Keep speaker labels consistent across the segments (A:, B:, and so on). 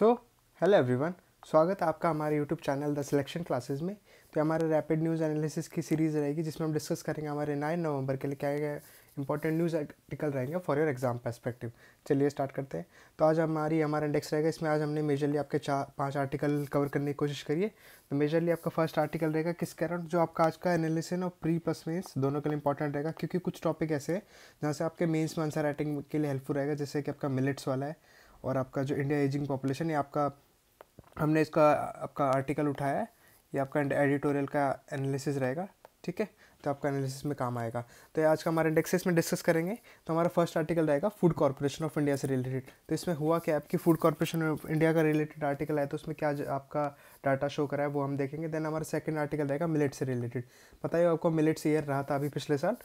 A: So hello everyone, स्वागत है आपका हमारे YouTube channel the selection classes में। तो हमारे रैपिड न्यूज़ एनालिसिस की सीरीज़ रहेगी जिसमें हम डिस्कस करेंगे हमारे 9 नवंबर के लिए क्या क्या इंपॉर्टेंट न्यूज़ आर्टिकल रहेंगे फॉर योर एग्जाम पर्सपेक्टिव। चलिए स्टार्ट करते हैं। तो आज हमारा इंडेक्स रहेगा, इसमें आज हमने मेजरली आपके 4-5 आर्टिकल कवर करने की कोशिश करिए। तो मेजरली आपका फर्स्ट आर्टिकल रहेगा किसके अराउंड, जो आपका आज का एनालिसिस है ना प्री प्लस मेंस दोनों के लिए इंपॉर्टेंट रहेगा, क्योंकि कुछ टॉपिक ऐसे हैं जहाँ से आपके मेंस में आंसर राइटिंग के लिए हेल्पफुल रहेगा, जैसे कि आपका मिलेट्स वाला है और आपका जो इंडिया एजिंग पॉपुलेशन है। आपका हमने इसका आपका आर्टिकल उठाया है, ये आपका एडिटोरियल का एनालिसिस रहेगा, ठीक है। तो आपका एनालिसिस में काम आएगा। तो ये आज का हमारे इंडेक्सेस में डिस्कस करेंगे। तो हमारा फर्स्ट आर्टिकल रहेगा फूड कॉर्पोरेशन ऑफ इंडिया से रिलेटेड। तो इसमें हुआ क्या, आपकी फूड कॉर्पोरेशन ऑफ इंडिया का रिलेटेड आर्टिकल है, तो उसमें क्या आपका डाटा शो करा है वो हम देखेंगे। देन हमारा सेकंड आर्टिकल रहेगा मिलेट से रिलेटेड। पता है आपको मिलेट्स ईयर रहा था अभी पिछले साल,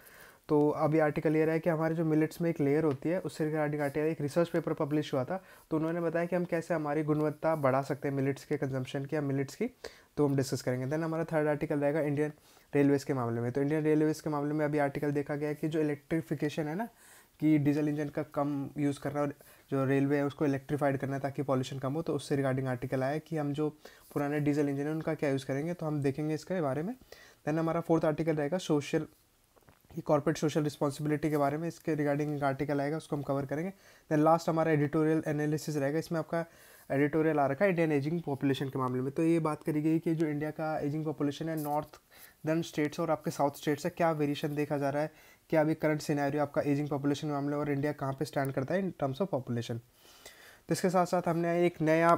A: तो अभी आर्टिकल ये रहा है कि हमारे जो मिलेट्स में एक लेयर होती है उससे रिगार्डिंग आर्टिकल एक रिसर्च पेपर पब्लिश हुआ था। तो उन्होंने बताया कि हम कैसे हमारी गुणवत्ता बढ़ा सकते हैं मिलेट्स के कंजम्पशन की या मिलेट्स की, तो हम डिस्कस करेंगे। देन हमारा थर्ड आर्टिकल रहेगा इंडियन रेलवेज़ के मामले में। तो इंडियन रेलवेज़ के मामले में अभी आर्टिकल देखा गया है कि जो इलेक्ट्रिफिकेशन है ना, कि डीजल इंजन का कम यूज़ करना और जो रेलवे है उसको इलेक्ट्रीफाइड करना है ताकि पॉल्यूशन कम हो, तो उससे रिगार्डिंग आर्टिकल आया है कि हम जो पुराने डीजल इंजन है उनका क्या यूज़ करेंगे, तो हम देखेंगे इसके बारे में। देन हमारा फोर्थ आर्टिकल रहेगा सोशल कॉर्पोरेट सोशल रिस्पॉन्सिबिलिटी के बारे में, इसके रिगार्डिंग एक आर्टिकल आएगा, उसको हम कवर करेंगे। देन लास्ट हमारा एडिटोरियल एनालिसिस रहेगा, इसमें आपका एडिटोरियल आ रखा है इंडियन एजिंग पॉपुलेशन के मामले में। तो ये बात करी गई कि जो इंडिया का एजिंग पॉपुलेशन है नॉर्थर्न स्टेट्स और आपके साउथ स्टेट्स से क्या वेरिएशन देखा जा रहा है, क्या अभी करंट सिनेरियो आपका एजिंग पॉपुलेशन के मामले और इंडिया कहाँ पे स्टैंड करता है इन टर्म्स ऑफ पॉपुलेशन। तो इसके साथ साथ हमने एक नया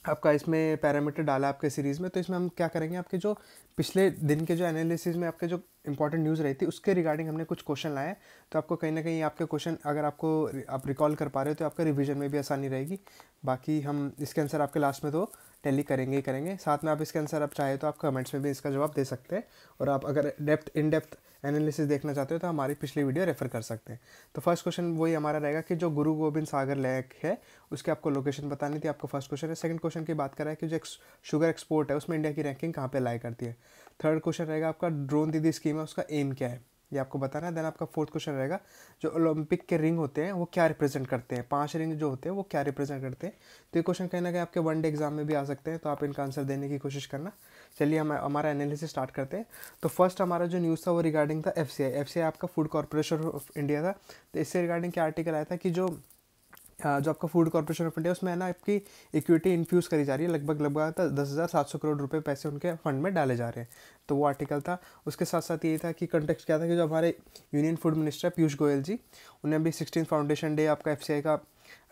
A: आपका इसमें पैरामीटर डाला है आपके सीरीज़ में। तो इसमें हम क्या करेंगे, आपके जो पिछले दिन के जो एनालिसिस में आपके जो इंपॉर्टेंट न्यूज़ रही थी उसके रिगार्डिंग हमने कुछ क्वेश्चन लाए हैं। तो आपको कहीं ना कहीं आपके क्वेश्चन अगर आप रिकॉल कर पा रहे हो तो आपका रिवीजन में भी आसानी रहेगी। बाकी हम इसके आंसर आपके लास्ट में तो टैली करेंगे ही करेंगे, साथ में आप इसके आंसर आप चाहे तो आप कमेंट्स में भी इसका जवाब दे सकते हैं। और आप अगर इन डेप्थ एनालिसिस देखना चाहते हो तो हमारी पिछली वीडियो रेफर कर सकते हैं। तो फर्स्ट क्वेश्चन वही हमारा रहेगा कि जो गुरु गोविंद सागर लेक है उसके आपको लोकेशन बतानी थी, आपका फर्स्ट क्वेश्चन है। सेकंड क्वेश्चन की बात कर रहा है कि जो शुगर एक्सपोर्ट है उसमें इंडिया की रैंकिंग कहाँ पे लाई करती है। थर्ड क्वेश्चन रहेगा आपका ड्रोन दीदी स्कीम है उसका एम क्या है, ये आपको बताना है। देन आपका फोर्थ क्वेश्चन रहेगा जो ओलंपिक के रिंग होते हैं वो क्या रिप्रेजेंट करते हैं, 5 रिंग जो होते हैं वो क्या रिप्रेजेंट करते हैं। तो ये क्वेश्चन कहीं ना कहीं आपके वनडे एग्जाम में भी आ सकते हैं, तो आप इनका आंसर देने की कोशिश करना। चलिए हम हमारा एनालिसिस स्टार्ट करते हैं। तो फर्स्ट हमारा जो न्यूज़ था वो रिगार्डिंग था एफसीआई आपका फूड कॉर्पोरेशन ऑफ इंडिया था। तो इससे रिगार्डिंग क्या आर्टिकल आया था कि जो आपका फूड कॉर्पोरेशन ऑफ इंडिया उसमें है ना आपकी इक्विटी इन्फ्यूज़ करी जा रही है, लगभग 10,700 करोड़ रुपए पैसे उनके फंड में डाले जा रहे हैं। तो वो आर्टिकल था। उसके साथ साथ ये था कि कंटेक्स्ट क्या था कि जो हमारे union food minister Piyush Goyal ji, उन्हें अभी 16 फाउंडेशन डे आपका एफसीआई का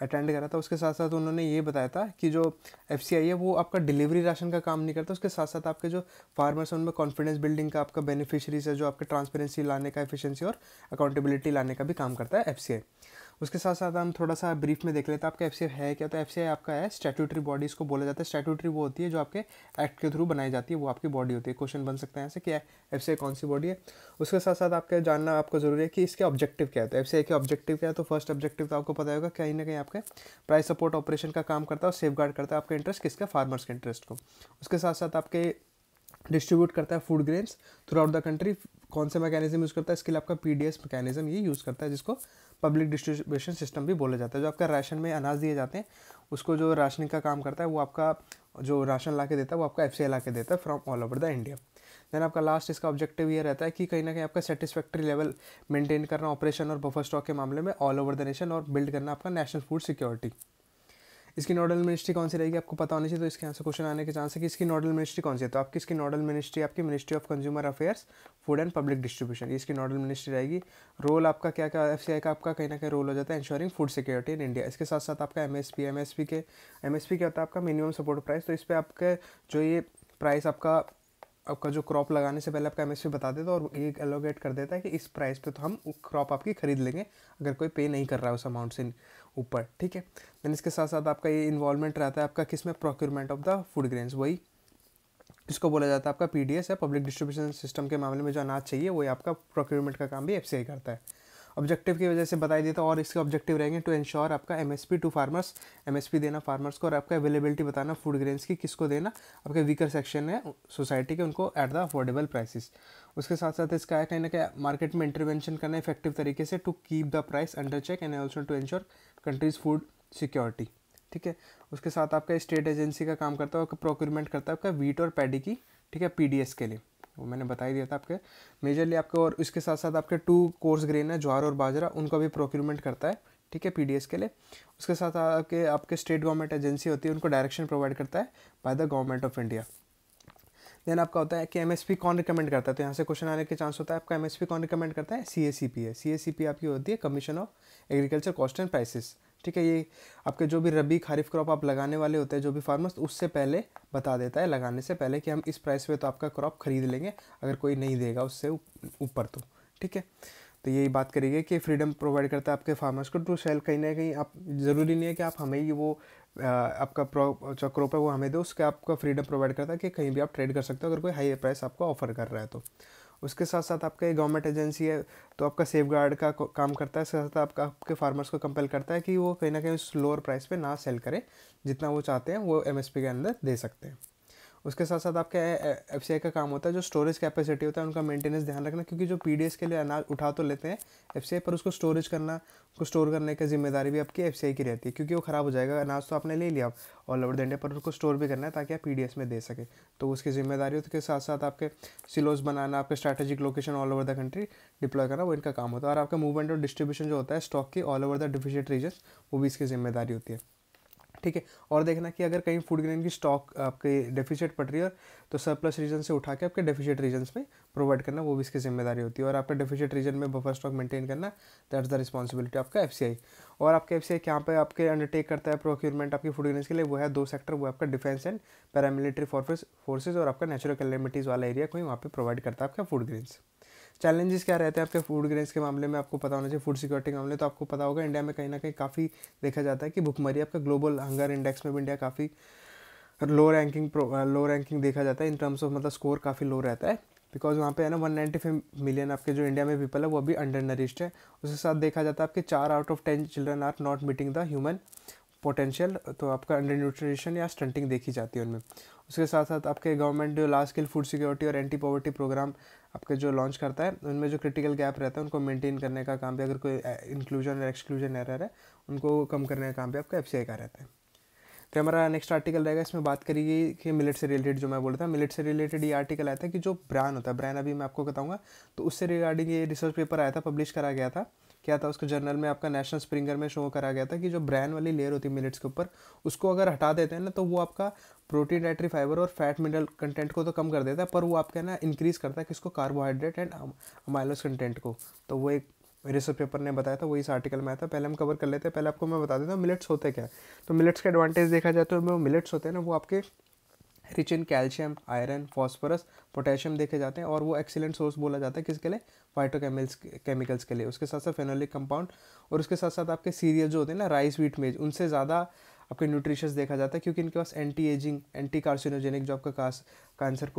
A: अटेंड करा था। उसके साथ साथ उन्होंने ये बताया था कि जो एफसीआई है वो आपका डिलीवरी राशन का काम नहीं करता, उसके साथ साथ आपके जो फार्मर्स हैं उनमें कॉन्फिडेंस बिल्डिंग का, आपका बेनिफिशरीज है जो आपके ट्रांसपेरेंसी लाने का, एफिशिएंसी और अकाउंटेबिलिटी लाने का भी काम करता है एफसीआई। उसके साथ साथ हम थोड़ा सा ब्रीफ में देख लेते हैं आपका एफसीआई है क्या। तो एफसीआई आपका है स्टैट्यूटरी बॉडी, इसको बोला जाता है। स्टैट्यूटरी वो होती है जो आपके एक्ट के थ्रू बनाई जाती है, वो आपकी बॉडी होती है। क्वेश्चन बन सकते हैं ऐसे कि एफसीआई कौन सी बॉडी है। उसके साथ साथ आपका जानना आपको जरूरी है कि इसके ऑब्जेक्टिव क्या है। तो एफसीआई के ऑब्जेक्टिव क्या है, तो फर्स्ट ऑब्जेक्टिव तो आपको पता होगा कहीं ना कहीं आपके प्राइस सपोर्ट ऑपरेशन का काम करता है और सेफगार्ड करता है आपका इंटरेस्ट किसका, फार्मर्स के इंटरेस्ट को। उसके साथ साथ आपके डिस्ट्रीब्यूट करता है food grains through out the country. कौन से मैकेनिज्म यूज़ करता है, इसके लिए आपका पीडीएस मैकेनिज्म ये यूज़ करता है, जिसको पब्लिक डिस्ट्रीब्यूशन सिस्टम भी बोला जाता है। जो आपका राशन में अनाज दिए जाते हैं उसको जो राशनिंग का काम करता है वो आपका जो राशन ला के देता है वो आपका एफसीआई ला के देता है from all over the India. Then आपका लास्ट इसका ऑब्जेक्टिव ये रहता है कि कहीं ना कहीं आपका सेटिस्फैक्ट्री लेवल मेंटेन करना ऑपरेशन और बफर स्टॉक के मामले में ऑल ओवर द नेशन और बिल्ड करना आपका नेशनल फूड सिक्योरिटी। इसकी नोडल मिनिस्ट्री कौन सी रहेगी आपको पता होनी चाहिए। तो इसके आंसर क्वेश्चन आने के चांस है कि इसकी नोडल मिनिस्ट्री कौन सी है। तो आपकी इसकी नोडल मिनिस्ट्री आपकी ministry of consumer affairs, food and public distribution, इसकी नोडल मिनिस्ट्री रहेगी। रोल आपका क्या क्या एफसीआई का आपका कहीं ना कहीं रोल हो जाता है ensuring food security in India. इसके साथ साथ आपका एमएसपी क्या होता है आपका मिनिमम सपोर्ट प्राइस। तो इस पर आपके जो ये प्राइस आपका जो क्रॉप लगाने से पहले आपका एमएसपी बता देता है और ये एलोकेट कर देता है कि इस प्राइस पे तो हम क्रॉप आपकी खरीद लेंगे अगर कोई पे नहीं कर रहा है उस अमाउंट से ऊपर, ठीक है। देन इसके साथ साथ आपका ये इन्वॉल्वमेंट रहता है आपका किसमें, procurement of the food grains, वही इसको बोला जाता है आपका पीडीएस है। पब्लिक डिस्ट्रीब्यूशन सिस्टम के मामले में जो अनाज चाहिए वही आपका प्रोक्योरमेंट का काम भी एफसीआई करता है। ऑब्जेक्टिव की वजह से बताई देता और इसके ऑब्जेक्टिव रहेंगे टू इंश्योर आपका एमएसपी टू फार्मर्स, एमएसपी देना फार्मर्स को और आपका अवेलेबिलिटी बताना फूड ग्रेन्स की किसको देना, आपके वीकर सेक्शन है सोसाइटी के उनको एट द अफोर्डेबल प्राइसेस। उसके साथ साथ इसका है कहीं ना कहीं मार्केट में इंटरवेंशन करना इफेक्टिव तरीके से to keep the price under check and also to ensure country's food security. ठीक है। उसके साथ आपका स्टेट एजेंसी का काम करता है, आपका प्रोक्यूरमेंट करता है आपका वीट और पैडी की, ठीक है, पीडीएस के लिए, वो मैंने बता ही दिया था आपके मेजरली आपके। और इसके साथ साथ आपके 2 कोर्स ग्रेन है, ज्वार और बाजरा, उनका भी प्रोक्यूरमेंट करता है, ठीक है, पीडीएस के लिए। उसके साथ आपके स्टेट गवर्नमेंट एजेंसी होती है, उनको डायरेक्शन प्रोवाइड करता है by the government of India. Then आपका होता है कि एमएसपी कौन रिकमेंड करता है, तो यहाँ से क्वेश्चन आने के चांस होता है। आपका एमएसपी कौन रिकमेंड करता है, सीएसीपी है। सीएसीपी आपकी होती है commission of agriculture cost and prices, ठीक है। ये आपके जो भी रबी खरीफ क्रॉप आप लगाने वाले होते हैं जो भी फार्मर्स, उससे पहले बता देता है लगाने से पहले कि हम इस प्राइस पे तो आपका क्रॉप खरीद लेंगे, अगर कोई नहीं देगा उससे ऊपर तो, ठीक है। तो यही बात करेंगे कि फ्रीडम प्रोवाइड करता है आपके फार्मर्स को टू सेल। कहीं ना कहीं आप ज़रूरी नहीं है कि आप हमें ही वो आपका जो क्रॉप है वो हमें दो, उसके आपका फ्रीडम प्रोवाइड करता है कि कहीं भी आप ट्रेड कर सकते हो अगर कोई हाई प्राइस आपको ऑफर कर रहा है तो। उसके साथ साथ आपका गवर्नमेंट एजेंसी है, तो आपका सेफ गार्ड का काम करता है। साथ साथ आपके फार्मर्स को कंपेल करता है कि वो कहीं ना कहीं उस लोअर प्राइस पे ना सेल करें, जितना वो चाहते हैं वो एमएसपी के अंदर दे सकते हैं। उसके साथ साथ आपका एफसीआई का काम होता है जो स्टोरेज कैपेसिटी होता है उनका मेंटेनेंस ध्यान रखना, क्योंकि जो पीडीएस के लिए अनाज उठा तो लेते हैं एफसीआई, पर उसको स्टोरेज करना, उसको स्टोर करने की जिम्मेदारी भी आपकी एफसीआई की रहती है, क्योंकि वो ख़राब हो जाएगा। अनाज तो आपने ले लिया ऑल ओवर द इंडिया, पर उसको स्टोर भी करना है ताकि आप पीडीएस में दे सके, तो उसकी जिम्मेदारी होती है। के साथ साथ आपके सिलोस बनाना, आपके strategic location all over the country deploy करना, वो इनका काम होता है। और आपका मूवमेंट और डिस्ट्रीब्यूशन जो होता है स्टॉक की all over the deficient region, वो भी इसकी जिम्मेदारी होती है, ठीक है। और देखना कि अगर कहीं फूड ग्रेन की स्टॉक आपके डेफिशिएट पड़ रही है तो सरप्लस रीजन से उठा के आपके डेफिशिएट रीजन्स में प्रोवाइड करना, वो भी इसकी जिम्मेदारी होती है। और आपका डेफिशिएट रीजन में बफर स्टॉक मेंटेन करना, दैट्स द रिस्पॉन्सिबिलिटी आपका एफसीआई। और आपका एफसीआई क्या पे आपके अंडरटेक करता है प्रोक्यूरमेंट आपकी फूड ग्रेन्स के लिए, वो है 2 सेक्टर, वो आपका डिफेंस एंड पैरामिलिट्री फोर्सेज, और आपका नेचुरल कैलेमिटीज़ वाला एरिया कोई वहाँ पे प्रोवाइड करता है आपका फूड ग्रेन्स। चैलेंजेस क्या रहते हैं आपके फूड ग्रेन्स के मामले में, आपको पता होना चाहिए। फूड सिक्योरिटी के मामले तो आपको पता होगा इंडिया में कहीं ना कहीं काफ़ी देखा जाता है कि भुखमरी, आपका ग्लोबल हंगर इंडेक्स में भी इंडिया काफ़ी लो रैंकिंग देखा जाता है इन टर्म्स ऑफ, मतलब स्कोर काफ़ी लो रहता है, बिकॉज वहाँ पे है ना 195 मिलियन आपके जो इंडिया में पीपल है वो अभी अंडर नरिश्ड है। उसके साथ देखा जाता है आपके 4 out of 10 children are not meeting the human potential, तो आपका अंडर न्यूट्रिशन या स्टंटिंग देखी जाती है उनमें। उसके साथ साथ आपके गवर्नमेंट जो लार्ज स्केल फूड सिक्योरिटी और एंटी पॉवर्टी प्रोग्राम आपके जो लॉन्च करता है, उनमें जो क्रिटिकल गैप रहता है उनको मेंटेन करने का काम भी, अगर कोई इंक्लूजन और एक्सक्लूजन एरर है उनको कम करने का काम भी आपका एफसीआई का रहता है। तो हमारा नेक्स्ट आर्टिकल रहेगा, इसमें बात करिए कि मिलेट से रिलेटेड, जो मैं बोल रहा था मिलेट से रिलेटेड ये आर्टिकल आया था कि जो ब्रान होता है, ब्रान अभी मैं आपको बताऊंगा, तो उससे रिगार्डिंग ये रिसर्च पेपर आया था, पब्लिश करा गया था। क्या था उसको जर्नल में आपका नेशनल स्प्रिंगर में शो करा गया था कि जो ब्रान वाली लेयर होती है मिलेट्स के ऊपर, उसको अगर हटा देते हैं ना तो वो आपका प्रोटीन, डाइटरी फाइबर और फैट मिनरल कंटेंट को तो कम कर देता है, पर वो आपका ना इंक्रीज करता है किसको, कार्बोहाइड्रेट एंड अमाइलोस कंटेंट को। तो वो एक रिसर्च पेपर ने बताया था, वही इस आर्टिकल में आया था। पहले हम कवर कर लेते हैं, पहले आपको मैं बता देता हूँ मिलेट्स होते क्या है। तो मिलेट्स के एडवांटेज देखा जाए तो जो मिलेट्स होते हैं ना वो आपके rich in calcium, iron, phosphorus, potassium देखे जाते हैं, और वो एक्सीलेंट सोर्स बोला जाता है किसके लिए, फाइटोकेमिकल्स के लिए। उसके साथ साथ फेनोलिक कंपाउंड, और उसके साथ साथ आपके सीरियल जो होते हैं ना, राइस, व्हीट, मेज, उनसे ज़्यादा आपके न्यूट्रिशियस देखा जाता है, क्योंकि इनके पास एंटी एजिंग, एंटी कार्सिनोजेनिक, जो आपका कैंसर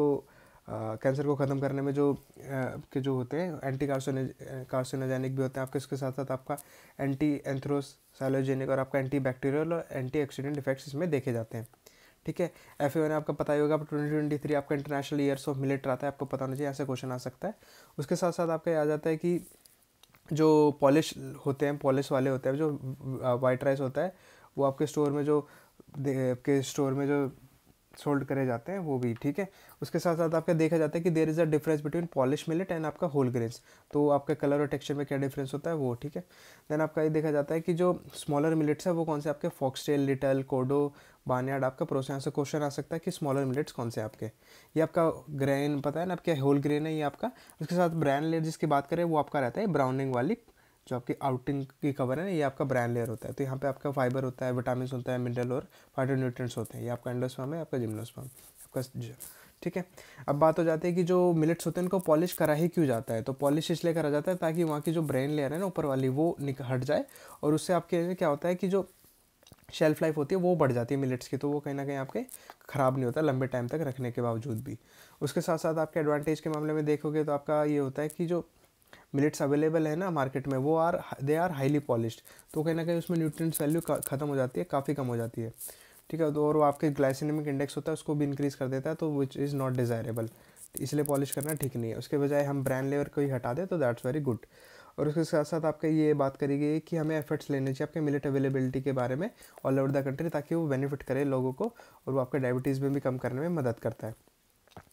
A: को ख़त्म करने में जो के जो होते हैं एंटी कार्सिनोजेनिक भी होते हैं आपके। उसके साथ साथ आपका एंटी एंथ्रोसाइलोजेनिक और आपका एंटी बैक्टीरियल और एंटी ऑक्सीडेंट इफेक्ट्स इसमें देखे जाते हैं, ठीक है। FAO ने आपका पता ही होगा 2023 आपका इंटरनेशनल ईयर्स ऑफ मिलेट रहता है, आपको पता होना चाहिए, ऐसे क्वेश्चन आ सकता है। उसके साथ साथ आपका आ जाता है कि जो पॉलिश होते हैं, पॉलिश वाले होते हैं, जो वाइट राइस होता है वो आपके स्टोर में जो सोल्ड करे जाते हैं वो भी, ठीक है। उसके साथ साथ आपका देखा जाता है कि there is a difference between polish millet and आपका होल ग्रेन्स, तो आपका कलर और टेक्सचर में क्या डिफरेंस होता है वो, ठीक है। देन आपका ये देखा जाता है कि जो स्मॉलर मिलेट्स है वो कौन से आपके, फॉक्सटेल, लिटल, कोडो, बार्नयार्ड, आपका प्रोसेस से क्वेश्चन आ सकता है कि स्मॉलर मिलेट्स कौन से आपके। ये आपका ग्रेन पता है ना आपके होल ग्रेन है ये आपका। उसके साथ ब्रांड लेयर जिसकी बात करें वो आपका रहता है ब्राउनिंग वाली, जो आपकी आउटिंग की कवर है ना, ये आपका ब्रांड लेयर होता है। तो यहाँ पे आपका फाइबर होता है, विटामिन होता है, मिनरल और फाइटोन्यूट्रिएंट्स होते हैं। ये आपका एंडोस्पर्म है, आपका जिम्नोस्पर्म आपका, ठीक है। अब बात हो जाती है कि जो मिलेट्स होते हैं उनको पॉलिश करा ही क्यों जाता है, तो पॉलिश इसलिए करा जाता है ताकि वहाँ की जो ब्रेन लेयर है ना ऊपर वाली वो हट जाए, और उससे आपके क्या होता है कि जो शेल्फ लाइफ होती है वो बढ़ जाती है मिलेट्स की, तो वो कहीं ना कहीं आपके ख़राब नहीं होता लंबे टाइम तक रखने के बावजूद भी। उसके साथ साथ आपके एडवांटेज के मामले में देखोगे तो आपका ये होता है कि जो मिलेट्स अवेलेबल है ना मार्केट में वो दे आर हाईली पॉलिश्ड, तो कहीं ना कहीं उसमें न्यूट्रिएंट्स वैल्यू ख़त्म हो जाती है, काफ़ी कम हो जाती है, ठीक है। तो और वो आपके ग्लाइसेमिक इंडेक्स होता है उसको भी इंक्रीज़ कर देता है, तो विच इज़ नॉट डिज़ायरेबल, इसलिए पॉलिश करना ठीक नहीं है। उसके बजाय हम ब्रांड लेयर को ही हटा दें तो दैट्स वेरी गुड। और उसके साथ साथ आपका ये बात करी गई है कि हमें एफर्ट्स लेने चाहिए आपके मिलेट अवेलेबिलिटी के बारे में ऑल ओवर द कंट्री, ताकि वो बेनिफिट करे लोगों को और वो आपका डायबिटीज़ में भी कम करने में मदद करता है।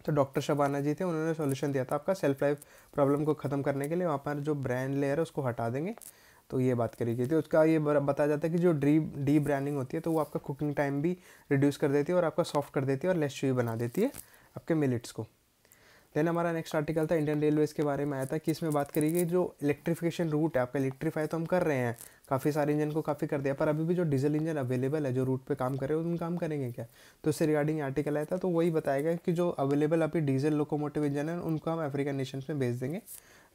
A: तो डॉक्टर शबाना जी थे, उन्होंने सॉल्यूशन दिया था आपका सेल्फ लाइफ प्रॉब्लम को ख़त्म करने के लिए, वहाँ पर जो ब्रांड लेयर है उसको हटा देंगे। तो ये बात करी गई थी। उसका ये बताया जाता है कि जो डी ब्रांडिंग होती है तो वो आपका कुकिंग टाइम भी रिड्यूस कर देती है और आपका सॉफ्ट कर देती है और लेस च्यूई बना देती है आपके मिलेट्स को। देन हमारा नेक्स्ट आर्टिकल था इंडियन रेलवेज़ के बारे में आया था कि इसमें बात करी गई जो इलेक्ट्रिफिकेशन रूट है आपका, इलेक्ट्रीफाई तो हम कर रहे हैं, काफ़ी सारे इंजन को काफ़ी कर दिया, पर अभी भी जो डीजल इंजन अवेलेबल है जो रूट पे काम कर रहे हैं उन काम करेंगे क्या। तो इससे रिगार्डिंग आर्टिकल आया था, तो वही बताया गया कि जो अवेलेबल अभी डीजल लोकोमोटिव इंजन है उनको हम अफ्रीकन नेशंस में भेज देंगे।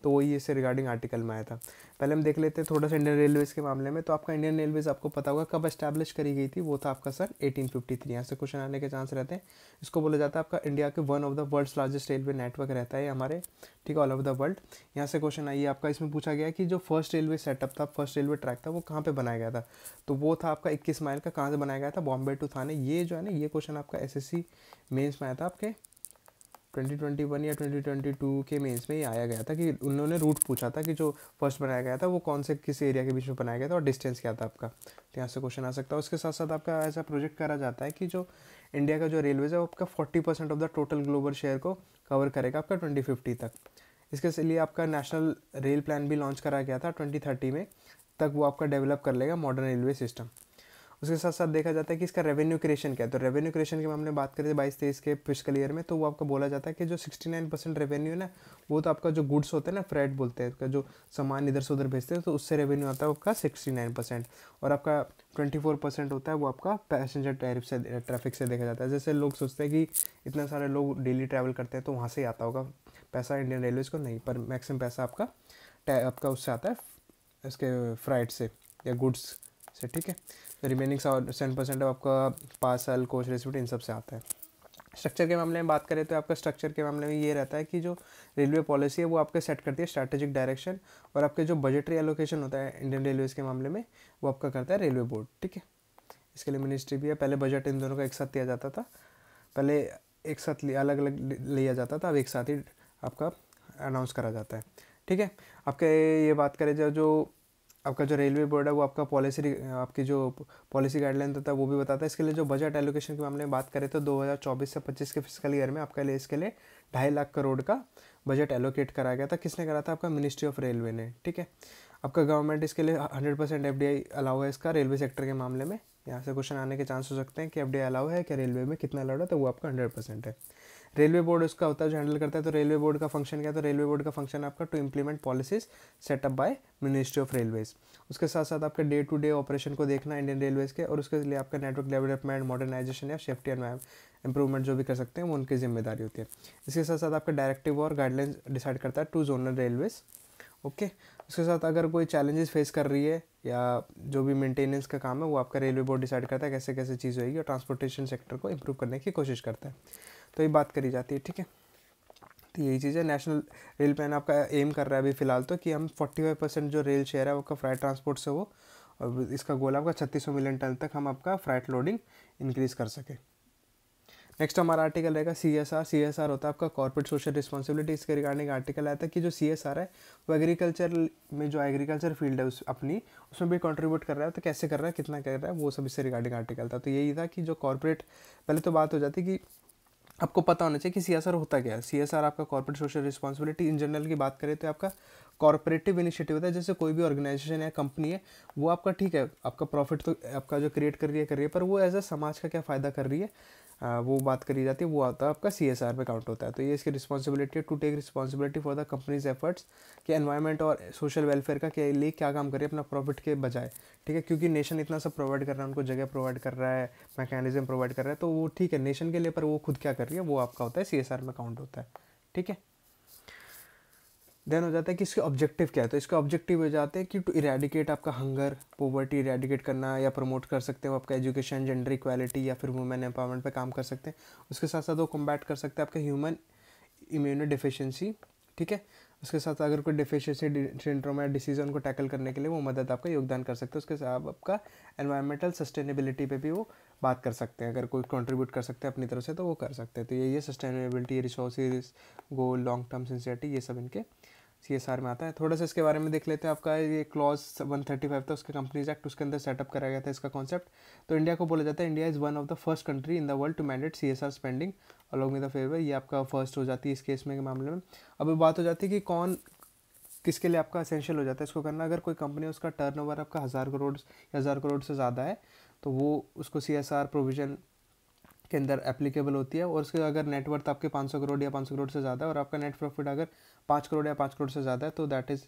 A: तो वही इससे रिगार्डिंग आर्टिकल में आया था। पहले हम देख लेते हैं थोड़ा सा इंडियन रेलवेज़ के मामले में। तो आपका इंडियन रेलवेज़ आपको पता होगा कब एस्टैब्लिश करी गई थी, वो था आपका सर 1853। यहाँ से क्वेश्चन आने के चांस रहते हैं। इसको बोला जाता है आपका इंडिया के one of the world's largest railway network रहता है हमारे, ठीक है, ऑल ओवर द वर्ल्ड। यहाँ से क्वेश्चन आइए आपका, इसमें पूछा गया कि जो फर्स्ट रेलवे सेटअप था, फर्स्ट रेलवे ट्रैक था, वो कहाँ पे बनाया गया था। तो वो था आपका 21 माइल का। कहाँ से बनाया गया था, बॉम्बे टू थाने। ये जो है ना, ये क्वेश्चन आपका एसएससी मेंस में आया था आपके 2021 या 2022 के मेंस में ही आया गया था कि उन्होंने रूट पूछा था कि जो फर्स्ट बनाया गया था वो कौन से किस एरिया के बीच में बनाया गया था और डिस्टेंस क्या था आपका। तो यहाँ से क्वेश्चन आ सकता है। उसके साथ साथ आपका ऐसा प्रोजेक्ट करा जाता है कि जो इंडिया का जो रेलवेज है वो आपका 40% of the total global share को कवर करेगा आपका 2050 तक। इसके लिए आपका नेशनल रेल प्लान भी लॉन्च करा गया था 2030 में, तक वो आपका डेवलप कर लेगा मॉडर्न रेलवे सिस्टम। उसके साथ साथ देखा जाता है कि इसका रेवेन्यू क्रिएशन क्या है। तो रेवेन्यू क्रिएशन के मामले में बात करें 22-23 के फिस्कल ईयर में, तो वो आपका बोला जाता है कि जो 69% रेवेन्यू है ना, वो तो आपका जो गुड्स होते हैं ना, फ्रेट बोलते हैं, उसका जो सामान इधर से उधर भेजते हैं, तो उससे रेवेन्यू आता है आपका 69%। और आपका 24% होता है वो आपका पैसेंजर टैरिफ से, ट्रैफिक से देखा जाता है। जैसे लोग सोचते हैं कि इतने सारे लोग डेली ट्रैवल करते हैं तो वहाँ से आता होगा पैसा इंडियन रेलवेज़ को, नहीं, पर मैक्सिमम पैसा आपका उससे आता है, इसके फ्राइट से या गुड्स से, ठीक है। तो रिमेनिंग 7% आपका पार्सल, कोच, रिसिप्ट, इन सब से आता है। स्ट्रक्चर के मामले में बात करें तो आपका स्ट्रक्चर के मामले में ये रहता है कि जो रेलवे पॉलिसी है वो आपके सेट करती है स्ट्रैटेजिक डायरेक्शन, और आपके जो बजटरी एलोकेशन होता है इंडियन रेलवेज़ के मामले में वो आपका करता है रेलवे बोर्ड, ठीक है। इसके लिए मिनिस्ट्री भी है। पहले बजट इन दोनों का एक साथ दिया जाता था, पहले एक साथ अलग अलग लिया जाता था, अब एक साथ ही आपका अनाउंस करा जाता है, ठीक है। आपके ये बात करें जो आपका जो रेलवे बोर्ड है वो आपका आपकी जो पॉलिसी गाइडलाइन होता है वो भी बताता है। इसके लिए जो बजट एलोकेशन के मामले में बात करें तो 2024 से 25 के फिस्कल ईयर में आपके लिए इसके लिए 2.5 लाख करोड़ का बजट एलोकेट कराया गया था। किसने करा था, आपका मिनिस्ट्री ऑफ रेलवे ने, ठीक है। आपका गवर्नमेंट इसके लिए 100% एफडीआई अलाउ है इसका रेलवे सेक्टर के मामले में। यहाँ से क्वेश्चन आने के चांस हो सकते हैं कि एफडीआई अलाउ है क्या रेलवे में, कितना अलाउड है, तो वो आपका 100% है। रेलवे बोर्ड उसका होता है जो हैंडल करता है। तो रेलवे बोर्ड का फंक्शन क्या है, तो रेलवे बोर्ड का फंक्शन आपका to implement policies set up by ministry of railways. उसके साथ साथ आपका डे टू डे ऑपरेशन को देखना इंडियन रेलवेज के, और उसके लिए आपका नेटवर्क डेवलपमेंट, मॉडर्नाइजेशन या सेफ्टी एंड इंप्रूवमेंट जो भी कर सकते हैं वो उनकी जिम्मेदारी होती है। इसके साथ साथ आपका डायरेक्टिव और गाइडलाइंस डिसाइड करता है टू जोनल रेलवेज, ओके। उसके साथ अगर कोई चैलेंजेस फेस कर रही है या जो भी मेंटेनेंस का काम है वो आपका रेलवे बोर्ड डिसाइड करता है कैसे कैसे चीज़ होगी, और ट्रांसपोर्टेशन सेक्टर को इंप्रूव करने की कोशिश करता है। तो ये बात करी जाती है, ठीक है। तो यही चीज़ है। नेशनल रेल प्लान आपका एम कर रहा है अभी फिलहाल तो कि हम 45% जो रेल शेयर है वो आपका फ्राइट ट्रांसपोर्ट से हो, और इसका गोल आपका 3600 मिलियन टन तक हम आपका फ्राइट लोडिंग इंक्रीज़ कर सके। नेक्स्ट हमारा आर्टिकल रहेगा CSR। CSR होता है आपका कॉर्पोरेट सोशल रिस्पॉन्सिबिलिटी। इसके रिगार्डिंग आर्टिकल आया था कि जो CSR है वो एग्रीकल्चर में जो एग्रीकल्चर फील्ड है उसमें भी कंट्रीब्यूट कर रहा है, तो कैसे कर रहा है, कितना कर रहा है, वो सब इससे रिगार्डिंग आर्टिकल था। तो यही था कि जो कॉर्पोरेट, पहले तो बात हो जाती कि आपको पता होना चाहिए कि CSR होता क्या है। CSR आपका corporate social responsibility in general की बात करें तो आपका कॉर्पोरेटिव इनिशिएटिव होता है। जैसे कोई भी ऑर्गेनाइजेशन या कंपनी है वो आपका, ठीक है, आपका प्रॉफिट तो आपका जो क्रिएट कर रही है पर वो एज अ समाज का क्या फ़ायदा कर रही है वो बात करी जाती है, वो आता है आपका CSR में काउंट होता है। तो ये इसकी रिस्पॉन्सिबिलिटी है to take responsibility for the company's efforts कि एनवायरनमेंट और सोशल वेलफेयर का के लिए क्या काम करे अपना प्रॉफिट के बजाय, ठीक है। क्योंकि नेशन इतना सब प्रोवाइड कर रहा है, उनको जगह प्रोवाइड कर रहा है, मैकेनिज्म प्रोवाइड कर रहा है, तो वो ठीक है नेशन के लिए, पर वो खुद क्या कर रही है वो आपका होता है CSR में काउंट होता है, ठीक है। देन हो जाता है कि इसके ऑब्जेक्टिव क्या है। तो इसके ऑब्जेक्टिव हो जाते हैं कि टू इरेडिकेट आपका हंगर, पोवर्टी इरेडिकेट करना, या प्रमोट कर सकते हो आपका एजुकेशन, जेंडर इक्वालिटी, या फिर वुमेन एम्पावरमेंट पे काम कर सकते हैं। उसके साथ साथ वो कॉम्बैट कर सकते हैं आपका ह्यूमन इम्यूनो डिफिशियंसी, ठीक है। उसके साथ अगर कोई डिफिशियंसी सिंड्रोम या डिसीज उनको टैकल करने के लिए वो मदद आपका योगदान कर सकते हैं। उसके साथ आपका एनवायरमेंटल सस्टेनेबिलिटी पे भी वो बात कर सकते हैं, अगर कोई कंट्रीब्यूट कर सकते हैं अपनी तरफ से तो वो कर सकते हैं। तो ये सस्टेनेबिलिटी, रिसोर्सेज गोल, लॉन्ग टर्म सिंसियरिटी, ये सब इनके CSR में आता है। थोड़ा सा इसके बारे में देख लेते हैं। आपका ये क्लॉज 135 था उसके कंपनीज एक्ट, उसके अंदर सेटअप कराया गया था इसका कॉन्सेप्ट। तो इंडिया को बोला जाता है India is one of the first country in the world to mandate CSR spending along with the favour. ये आपका फर्स्ट हो जाती है इस केस में के मामले में। अब बात हो जाती है कि कौन किसके लिए आपका असेंशियल हो जाता है इसको करना। अगर कोई कंपनी उसका टर्नओवर आपका 1000 करोड़ से ज़्यादा है तो वो उसको CSR प्रोविज़न के अंदर एप्लीकेबल होती है। और उसके अगर नेटवर्थ आपके 500 करोड़ या 500 करोड़ से ज़्यादा है और आपका नेट प्रॉफिट अगर 5 करोड़ या 5 करोड़ से ज़्यादा है तो that is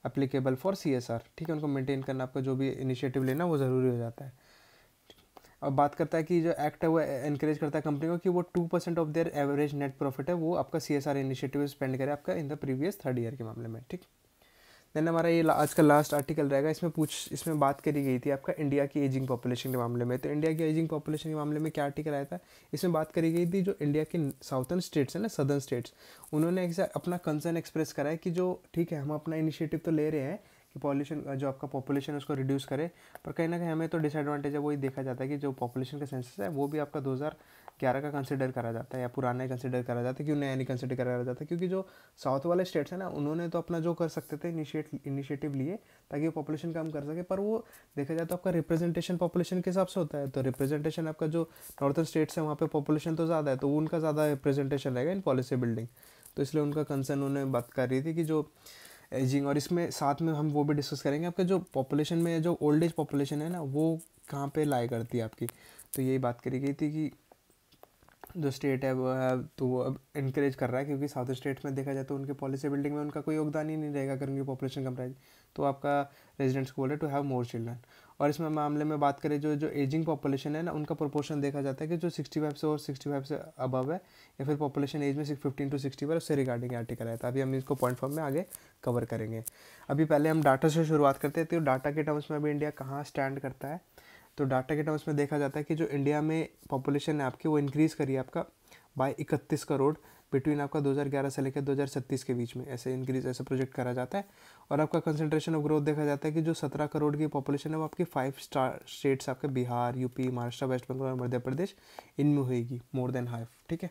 A: applicable for CSR। ठीक है, उनको मेंटेन करना, आपका जो भी इनिशिएटिव लेना वो ज़रूरी हो जाता है। अब बात करता है कि जो एक्ट है वो एनकरेज करता है कंपनी को कि वो 2% of their average net profit है वो आपका CSR इनिशिएटिव स्पेंड करे आपका in the previous 3rd year के मामले में। ठीक, देन हमारा ये आज का लास्ट आर्टिकल रहेगा। इसमें बात करी गई थी आपका इंडिया की एजिंग पॉपुलेशन के मामले में। तो इंडिया की एजिंग पॉपुलेशन के मामले में क्या आर्टिकल आया था, इसमें बात करी गई थी जो इंडिया के साउथर्न स्टेट्स है ना, सदर्न स्टेट्स, उन्होंने अपना कंसर्न एक्सप्रेस करा है कि जो ठीक है हम अपना इनिशिएटिव तो ले रहे हैं कि पॉल्यूशन जो आपका पॉपुलेशन है उसको रिड्यूस करे, पर कहीं ना कहीं हमें तो डिसएडवांटेज है। वही देखा जाता है कि जो पॉपुलेशन का सेंसस है वो भी आपका 2011 का कंसिडर करा जाता है या पुराना ही कंसिडर करा जाता है। क्यों नया नहीं कंसिडर करा जाता है, क्योंकि जो साउथ वाले स्टेट्स हैं ना उन्होंने तो अपना जो कर सकते थे इनिशिएटिव लिए ताकि वो पॉपुलेशन कम कर सके, पर वो देखा जाए तो आपका रिप्रेजेंटेशन पॉपुलेशन के हिसाब से होता है। तो रिप्रेजेंटेशन आपका जो नॉर्थन स्टेट्स है वहाँ पे पॉपुलेशन तो ज़्यादा है तो उनका ज़्यादा रिप्रेजेंटेशन रहेगा इन पॉलिसी बिल्डिंग। तो इसलिए उनका कंसर्न उन्होंने बात कर रही थी कि जो एजिंग, और इसमें साथ में हम वो भी डिस्कस करेंगे आपके जो पॉपुलेशन में जो ओल्ड एज पॉपुलेशन है ना वो कहाँ पे लाई करती है आपकी। तो यही बात करी गई थी कि जो स्टेट है वो है तो वो अब इनक्रेज कर रहा है, क्योंकि साउथ स्टेट्स में देखा जाए तो उनके पॉलिसी बिल्डिंग में उनका कोई योगदान ही नहीं रहेगा अगर उनकी पॉपुलेशन कम रहेगी। तो आपका रेजिडेंट्स को बोले टू हैव मोर चिल्ड्रन। और इसमें मामले में बात करें जो जो एजिंग पॉपुलेशन है ना उनका प्रोपोर्शन देखा जाता है कि जो 65 से और 65 से अबव है या फिर पॉपुलेशन एज में 15 to 60 पर उससे रिगार्डिंग आर्टिकल है। तो अभी हम इसको पॉइंट फॉर्म में आगे कवर करेंगे। अभी पहले हम डाटा से शुरुआत करते हैं। तो डाटा के टर्म्स में अभी इंडिया कहाँ स्टैंड करता है, तो डाटा के टर्म्स में देखा जाता है कि जो इंडिया में पॉपुलेशन है आपकी वो इंक्रीज़ करी है आपका बाय 31 करोड़ बिटवीन आपका 2011 से लेकर 2036 के बीच में, ऐसे इंक्रीज ऐसे प्रोजेक्ट करा जाता है। और आपका कंसंट्रेशन ऑफ ग्रोथ देखा जाता है कि जो 17 करोड़ की पॉपुलेशन है वो आपकी 5 स्टार स्टेट्स आपके बिहार, यूपी, महाराष्ट्र, वेस्ट बंगाल और मध्य प्रदेश इनमें होएगी मोर देन हाफ। ठीक है,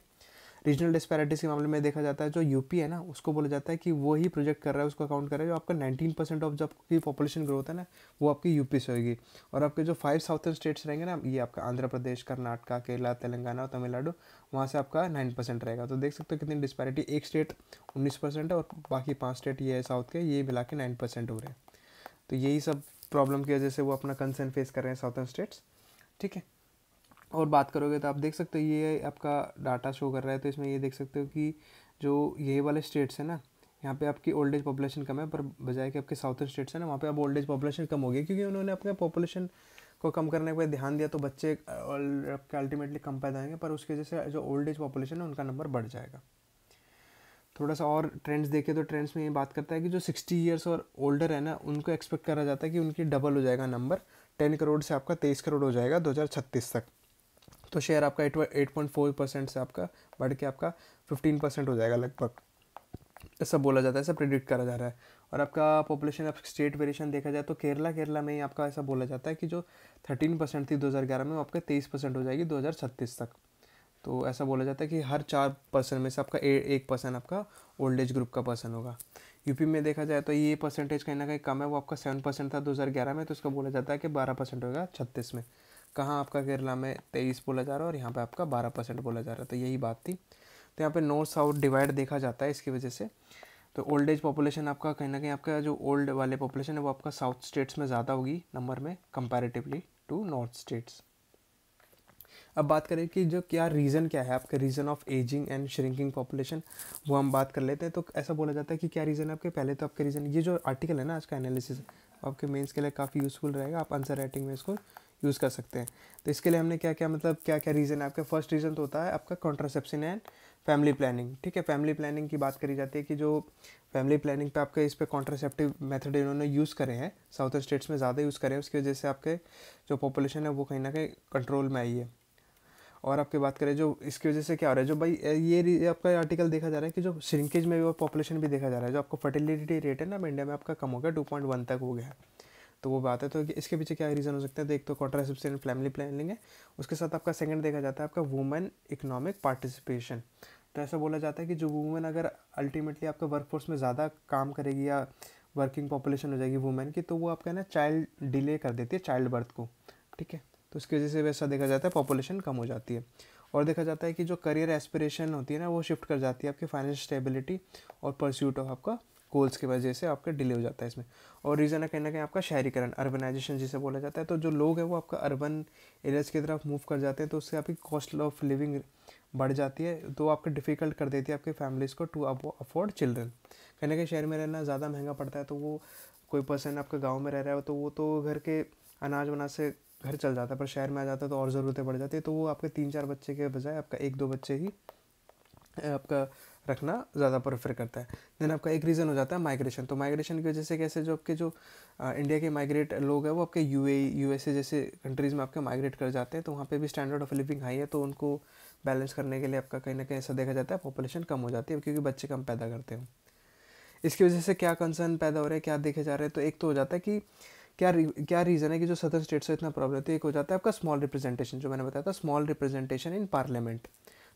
A: रीजनल डिस्पैरिटीज़ के मामले में देखा जाता है जो यूपी है ना उसको बोला जाता है कि वो ही प्रोजेक्ट कर रहा है, उसको अकाउंट कर रहा है। जो आपका 19% ऑफ जब की पॉपुलेशन ग्रोथ है ना वो आपकी यूपी से होगी। और आपके जो 5 साउथर्न स्टेट्स रहेंगे ना, ये आपका आंध्र प्रदेश, कर्नाटका, केरला, तेलंगाना और तमिलनाडु, वहाँ से आपका 9% रहेगा। तो देख सकते हो कितनी डिस्पैरिटी, एक स्टेट 19% है और बाकी 5 स्टेट ये है साउथ के, ये मिला के 9% हो रहे हैं। तो यही सब प्रॉब्लम की वजह से वो अपना कंसर्न फेस कर रहे हैं साउथर्न स्टेट्स। ठीक है, और बात करोगे तो आप देख सकते हो ये आपका डाटा शो कर रहा है। तो इसमें ये देख सकते हो कि जो ये वाले स्टेट्स हैं ना यहाँ पे आपकी ओल्ड एज पॉपुलेशन कम है, पर बजाय कि आपके साउथर्न स्टेट्स हैं ना वहाँ पे अब ओल्ड एज पॉपुलेशन कम हो गई, क्योंकि उन्होंने अपने पॉपुलेशन को कम करने पे ध्यान दिया। तो बच्चे आपके अल्टीमेटली कम पैदा होंगे, पर उसकी वजह से जो ओल्ड एज पॉपुलेशन है उनका नंबर बढ़ जाएगा। थोड़ा सा और ट्रेंड्स देखें तो ट्रेंड्स में ये बात करता है कि जो 60 ईयर्स और ओल्डर है ना उनको एक्सपेक्ट करा जाता है कि उनकी डबल हो जाएगा नंबर, 10 करोड़ से आपका 23 करोड़ हो जाएगा 2036 तक। तो शेयर आपका 8.4% से आपका बढ़ के आपका 15% हो जाएगा लगभग, ऐसा बोला जाता है, ऐसा प्रिडिक्ट करा जा रहा है। और आपका पॉपुलेशन अब स्टेट वेरिएशन देखा जाए तो केरला में ही आपका ऐसा बोला जाता है कि जो 13% थी 2011 में वो आपका 23% हो जाएगी 2036 तक। तो ऐसा बोला जाता है कि हर 4% में से आपका 1% आपका ओल्ड एज ग्रुप का पर्सन होगा। यूपी में देखा जाए तो ये परसेंटेज कहीं ना कहीं कम है, वो आपका 7% था 2011 में, तो इसका बोला जाता है कि 12% होगा 36 में। कहाँ आपका केरला में 23 बोला जा रहा है और यहाँ पे आपका 12% बोला जा रहा है। तो यही बात थी। तो यहाँ पे नॉर्थ साउथ डिवाइड देखा जाता है इसकी वजह से। तो ओल्ड एज पॉपुलेशन आपका कहीं ना कहीं आपका जो ओल्ड वाले पॉपुलेशन है वो आपका साउथ स्टेट्स में ज़्यादा होगी नंबर में कंपैरेटिवली टू नॉर्थ स्टेट्स। अब बात करें कि जो क्या रीज़न क्या है आपके reason of ageing and shrinking population, वो हम बात कर लेते हैं। तो ऐसा बोला जाता है कि क्या रीज़न है आपके, पहले तो आपके रीज़न, ये जो आर्टिकल है ना आज का एनालिसिस आपके मेंस के लिए काफ़ी यूज़फुल रहेगा, आप आंसर राइटिंग में इसको यूज़ कर सकते हैं। तो इसके लिए हमने क्या क्या मतलब क्या क्या रीज़न है आपका। फर्स्ट रीज़न तो होता है आपका कॉन्ट्रासेप्शन एंड फैमिली प्लानिंग। ठीक है, फैमिली प्लानिंग की बात करी जाती है कि जो फैमिली प्लानिंग पे आपके इस पे कॉन्ट्रासेप्टिव मेथड इन्होंने यूज़ करे हैं, साउथर्न स्टेट्स में ज़्यादा यूज़ करे हैं, उसकी वजह से आपके जो पॉपुलेशन है वो कहीं ना कहीं कंट्रोल में आई है। और आपकी बात करें जो इसकी वजह से क्या हो रहा है, जो भाई ये आपका आर्टिकल देखा जा रहा है कि जो श्रिंकेज में भी और पॉपुलेशन भी देखा जा रहा है, जो आपका फर्टिलिटी रेट है ना इंडिया में आपका कम हो गया, 2.1 तक हो गया है। तो वो बात है। तो इसके पीछे क्या रीज़न हो सकता है, तो एक तो कॉन्ट्रासेप्शन एंड फैमिली प्लानिंग है, उसके साथ आपका सेकंड देखा जाता है आपका वुमेन इकोनॉमिक पार्टिसिपेशन। तो ऐसा बोला जाता है कि जो वुमेन अगर अल्टीमेटली आपका वर्कफोर्स में ज़्यादा काम करेगी या वर्किंग पॉपुलेशन हो जाएगी वुमेन की, तो वो आपका ना चाइल्ड डिले कर देती है चाइल्ड बर्थ को, ठीक है। तो उसकी वजह से वैसा देखा जाता है पॉपुलेशन कम हो जाती है। और देखा जाता है कि जो करियर एस्पिरेशन होती है ना वो शिफ्ट कर जाती है आपकी फाइनेंशियल स्टेबिलिटी और परस्यूट ऑफ आपका गोल्स की वजह से आपका डिले हो जाता है इसमें। और रीज़न है कहीं ना कहीं आपका शहरीकरण, अर्बनाइजेशन जिसे बोला जाता है। तो जो लोग हैं वो आपका अर्बन एरियाज़ की तरफ मूव कर जाते हैं, तो उससे आपकी कॉस्ट ऑफ लिविंग बढ़ जाती है, तो आपको डिफ़िकल्ट कर देती है आपके फैमिलीज़ को टू अफोर्ड चिल्ड्रन। कहीं ना कहीं शहर में रहना ज़्यादा महंगा पड़ता है, तो वो कोई पर्सन आपका गाँव में रह रहा है तो वो तो घर के अनाज वनाज से घर चल जाता है, पर शहर में आ जाता है तो और ज़रूरतें बढ़ जाती है, तो वो आपके 3-4 बच्चे के बजाय आपका 1-2 बच्चे ही आपका रखना ज़्यादा प्रेफर करता है। देन आपका एक रीज़न हो जाता है माइग्रेशन। तो माइग्रेशन की वजह से कैसे जो आपके जो इंडिया के माइग्रेट लोग हैं वो आपके यूएई यूएसए जैसे कंट्रीज़ में आपके माइग्रेट कर जाते हैं, तो वहाँ पे भी स्टैंडर्ड ऑफ लिविंग हाई है, तो उनको बैलेंस करने के लिए आपका कहीं ना कहीं ऐसा देखा जाता है पॉपुलेशन कम हो जाती है क्योंकि बच्चे कम पैदा करते हैं। इसकी वजह से क्या कंसर्न पैदा हो रहे हैं, क्या देखे जा रहे हैं, तो एक तो हो जाता है कि क्या रीज़न है कि जो सदर्न स्टेट से इतना प्रॉब्लम होती है। एक हो जाता है आपका स्मॉल रिप्रेजेंटेशन, जो मैंने बताया था स्मॉल रिप्रेजेंटेशन इन पार्लियामेंट।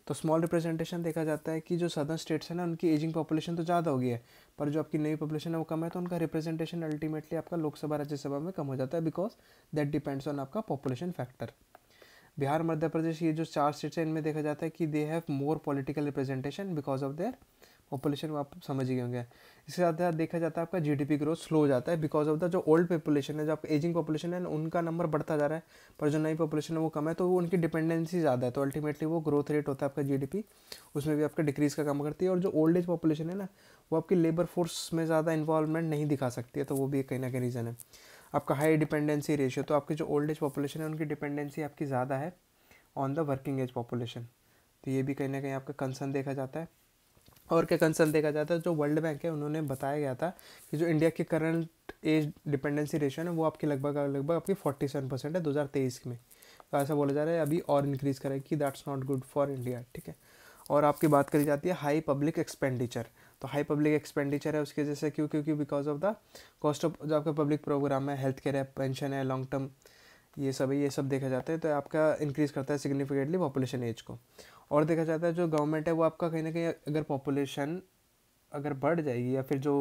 A: तो स्मॉल रिप्रेजेंटेशन देखा जाता है कि जो सदर्न स्टेट्स है ना उनकी एजिंग पॉपुलेशन तो ज़्यादा हो गई है, पर जो आपकी नई पॉपुलेशन है वो कम है, तो उनका रिप्रेजेंटेशन अल्टीमेटली आपका लोकसभा राज्यसभा में कम हो जाता है, बिकॉज दैट डिपेंड्स ऑन आपका पॉपुलेशन फैक्टर। बिहार, मध्य प्रदेश, ये जो 4 स्टेट्स हैं इनमें देखा जाता है कि they have more political representation because of their population, वो आप समझ ही होंगे। इसके साथ देखा जाता है आपका जीडीपी ग्रोथ स्लो हो जाता है बिकॉज ऑफ द जो ओल्ड पॉपुलेशन है, जो आपका एजिंग पॉपुलेशन है उनका नंबर बढ़ता जा रहा है, पर जो नई पॉपुलेशन है वो कम है, तो वो उनकी डिपेंडेंसी ज़्यादा है, तो अल्टीमेटली वो ग्रोथ रेट होता है आपका जीडीपी उसमें भी आपका डिक्रीज़ का काम करती है। और जो ओल्ड एज पॉपुलेशन है ना वो आपकी लेबर फोर्स में ज़्यादा इन्वॉल्वमेंट नहीं दिखा सकती है, तो वो भी कहीं ना कहीं रीज़न है। आपका हाई डिपेंडेंसी रेशियो, तो आपकी जो ओल्ड एज पॉपुलेशन है उनकी डिपेंडेंसी आपकी ज़्यादा है on the working age population, तो ये भी कहीं ना कहीं आपका कंसर्न देखा जाता है। और क्या कंसर्न देखा जाता है, जो वर्ल्ड बैंक है उन्होंने बताया गया था कि जो इंडिया की करंट एज डिपेंडेंसी रेशियो है वो आपकी लगभग आपकी 47% है 2023 में, तो ऐसा बोला जा रहा है अभी और इंक्रीज़ करेगी, that's not good for India, ठीक है। और आपकी बात करी जाती है हाई पब्लिक एक्सपेंडिचर, तो हाई पब्लिक एक्सपेंडिचर है उसकी वजह से क्योंकि because of the cost of जो आपका पब्लिक प्रोग्राम है, हेल्थ केयर है, पेंशन है, लॉन्ग टर्म ये सब है, ये सब देखा जाता है, तो आपका इंक्रीज़ करता है सिग्निफिकेंटली पॉपुलेशन एज को। और देखा जाता है जो गवर्नमेंट है वो आपका कहीं ना कहीं अगर पॉपुलेशन अगर बढ़ जाएगी या फिर जो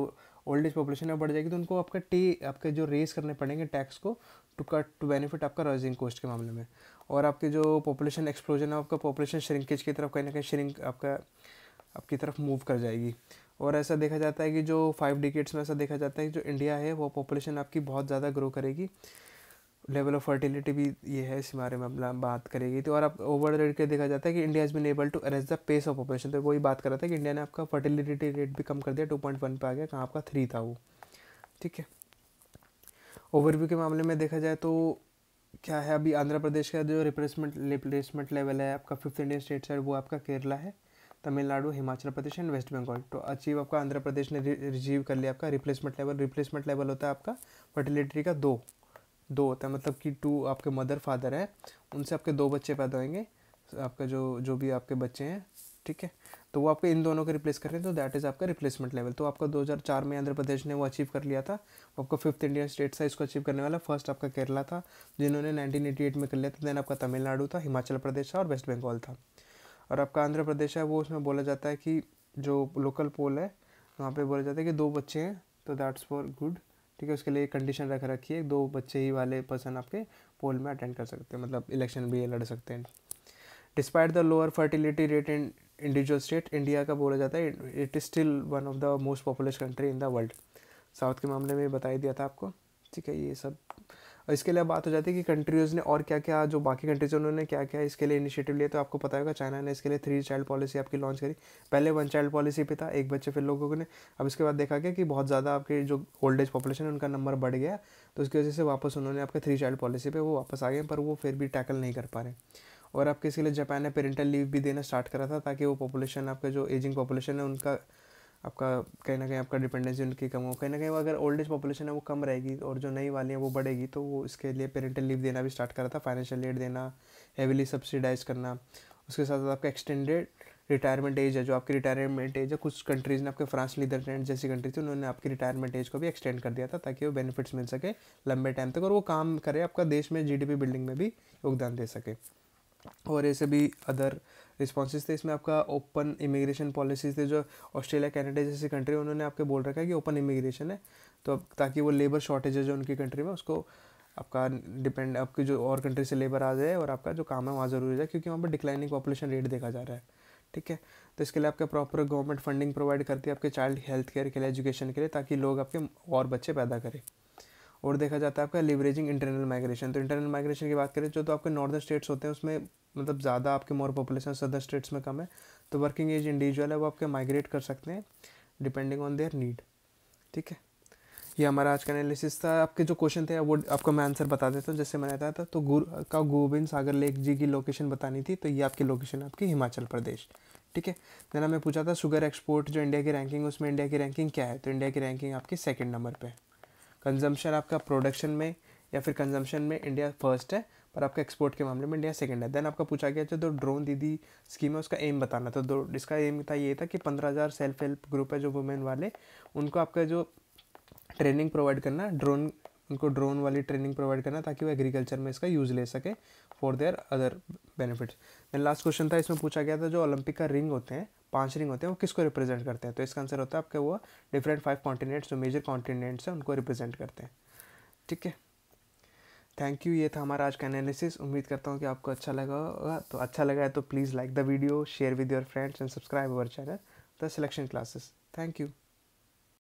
A: ओल्ड एज पॉपुलेशन है बढ़ जाएगी, तो उनको आपके जो रेस करने पड़ेंगे टैक्स को टू बेनिफिट आपका राइजिंग कॉस्ट के मामले में। और आपके जो पॉपुलेशन एक्सप्लोजन है आपका पॉपुलेशन श्रिंकेज की तरफ कहीं ना कहीं श्रिंक आपकी तरफ मूव कर जाएगी। और ऐसा देखा जाता है कि जो 5 डिकेड्स में ऐसा देखा जाता है कि जो इंडिया है वो पॉपुलेशन आपकी बहुत ज़्यादा ग्रो करेगी, लेवल ऑफ फर्टिलिटी भी ये है इस बारे में हम बात करेगी। तो और आप ओवर रेट के देखा जाता है कि India has been able to arrest the pace of population, तो वही बात कर रहा था कि इंडिया ने आपका फर्टिलिटी रेट भी कम कर दिया, 2.1 पे आ गया, कहाँ आपका 3 था वो, ठीक है। ओवरव्यू के मामले में देखा जाए तो क्या है, अभी आंध्र प्रदेश का जो रिप्लेसमेंट लेवल है आपका 5th इंडियन स्टेट है वो आपका केरला है, तमिलनाडु, हिमाचल प्रदेश एंड वेस्ट बंगाल। तो अचीव आपका आंध्र प्रदेश ने रिसीव कर लिया आपका रिप्लेसमेंट लेवल होता है आपका फर्टिलिटी का दो होता है, मतलब कि 2 आपके मदर फादर है उनसे आपके 2 बच्चे पैदा होंगे, आपका जो भी आपके बच्चे हैं, ठीक है, तो वो आपके इन दोनों को रिप्लेस कर रहे हैं, तो दैट इज़ आपका रिप्लेसमेंट लेवल। तो आपका 2004 में आंध्र प्रदेश ने वो अचीव कर लिया था, वो आपका 5th इंडियन स्टेट था इसको अचीव करने वाला। फर्स्ट आपका केरला था जिन्होंने 1988 में कर लिया था, देन आपका तमिलनाडु था, हिमाचल प्रदेश था और वेस्ट बंगाल था। और आपका आंध्र प्रदेश है वो उसमें बोला जाता है कि जो लोकल पोल है वहाँ पे बोला जाता है कि 2 बच्चे हैं तो दैट्स फॉर गुड, ठीक है। उसके लिए कंडीशन रखी है 2 बच्चे ही वाले पर्सन आपके पोल में अटेंड कर सकते हैं, मतलब इलेक्शन भी लड़ सकते हैं। Despite the lower fertility rate in individual state, India का बोला जाता है it is still one of the most populous country in the world. South के मामले में बता ही दिया था आपको, ठीक है। ये सब और इसके लिए बात हो जाती है कि कंट्रीज़ ने और क्या क्या जो बाकी कंट्रीज उन्होंने क्या क्या इसके लिए इनिशिएटिव लिए, तो आपको पता होगा चाइना ने इसके लिए 3 चाइल्ड पॉलिसी आपकी लॉन्च करी। पहले 1 चाइल्ड पॉलिसी पे था, एक बच्चे फिर लोगों ने, अब इसके बाद देखा गया कि बहुत ज़्यादा आपके जो ओल्ड एज पॉपुलेशन है उनका नंबर बढ़ गया, तो उसकी वजह से वापस उन्होंने आपके 3 चाइल्ड पॉलिसी पे वो वापस आ गए, पर वो फिर भी टैकल नहीं कर पा रहे। और आपके इसके लिए जापान ने पेरेंटल लीव भी देना स्टार्ट करा था ताकि वो पॉपुलेशन आपका जो एजिंग पॉपुलेशन है उनका आपका कहीं ना कहीं आपका डिपेंडेंसी उनकी कम हो, कहीं ना कहीं वो अगर ओल्ड एज पॉपुलेशन है वो कम रहेगी और जो नई वाली है वो बढ़ेगी, तो वो इसके लिए पेरेंटल लीव देना भी स्टार्ट करा था, फाइनेंशियल एड देना, हेविली सब्सिडाइज करना। उसके साथ साथ आपका एक्सटेंडेड रिटायरमेंट एज है, जो आपकी रिटायरमेंट एज है कुछ कंट्रीज़ ने आपके फ्रांस, नीदरलैंड जैसी कंट्री थी उन्होंने आपकी रिटायरमेंट एज को भी एक्सटेंड कर दिया था ताकि वो बेनिफिट्स मिल सके लंबे टाइम तक और वो काम करे आपका देश में जीडीपी बिल्डिंग में भी योगदान दे सके। और ऐसे भी अदर रिस्पॉन्सेज थे। इसमें आपका ओपन इमिग्रेशन पॉलिसीज थे, जो ऑस्ट्रेलिया कनाडा जैसी कंट्री उन्होंने आपके बोल रखा है कि ओपन इमिग्रेशन है, तो अब ताकि वो लेबर शॉर्टेज है जो उनकी कंट्री में उसको आपका डिपेंड आपकी जो और कंट्री से लेबर आ जाए और आपका जो काम है वहाँ ज़रूरी है, क्योंकि वहाँ पर डिक्लाइनिंग पॉपुलेशन रेट देखा जा रहा है। ठीक है, तो इसके लिए आपके प्रॉपर गवर्नमेंट फंडिंग प्रोवाइड करती है आपके चाइल्ड हेल्थ केयर के लिए, एजुकेशन के लिए, ताकि लोग आपके और बच्चे पैदा करें। और देखा जाता है आपका लिवरेजिंग इंटरनल माइग्रेशन। तो इंटरनल माइग्रेशन की बात करें तो आपके नॉर्दर्न स्टेट्स होते हैं उसमें मतलब ज़्यादा आपके मोर पॉपुलेशन, सदर्न स्टेट्स में कम है, तो वर्किंग एज इंडिविजुअल है वो आपके माइग्रेट कर सकते हैं डिपेंडिंग ऑन देयर नीड। ठीक है, ये हमारा आज का एनालिसिस था। आपके जो क्वेश्चन थे वो आपको मैं आंसर बता देता हूँ। जैसे मैंने बताया था, तो गोबिंद सागर लेक जी की लोकेशन बतानी थी, तो ये आपकी लोकेशन आपकी हिमाचल प्रदेश। ठीक है, देन हमें पूछा था शुगर एक्सपोर्ट जो इंडिया की रैंकिंग, उसमें इंडिया की रैंकिंग क्या है, तो इंडिया की रैंकिंग आपकी सेकंड नंबर पे है। कंजम्पशन आपका प्रोडक्शन में या फिर कंजम्पशन में इंडिया फर्स्ट है, पर आपका एक्सपोर्ट के मामले में इंडिया सेकंड है। देन आपका पूछा गया जो ड्रोन दीदी स्कीम है उसका एम बताना, तो इसका एम था ये था कि 15,000 सेल्फ हेल्प ग्रुप है जो वुमेन वाले, उनको आपका जो ट्रेनिंग प्रोवाइड करना, उनको ड्रोन वाली ट्रेनिंग प्रोवाइड करना, ताकि वो एग्रीकल्चर में इसका यूज़ ले सके for their other benefits. Then last question था, इसमें पूछा गया था जो ओलंपिक का रिंग होते हैं, 5 रिंग होते हैं, वो किसको रिप्रेजेंट करते हैं, तो इसका आंसर होता है आपका वो डिफरेंट 5 कॉन्टिनेंट्स, जो मेजर कॉन्टिनेंट्स हैं उनको रिप्रेजेंट करते हैं। ठीक है, थैंक यू, ये था हमारा आज का एनालिसिस। उम्मीद करता हूँ कि आपको अच्छा लगा होगा। तो अच्छा लगा है तो please like the video, share with your friends and subscribe our channel the selection classes. Thank you.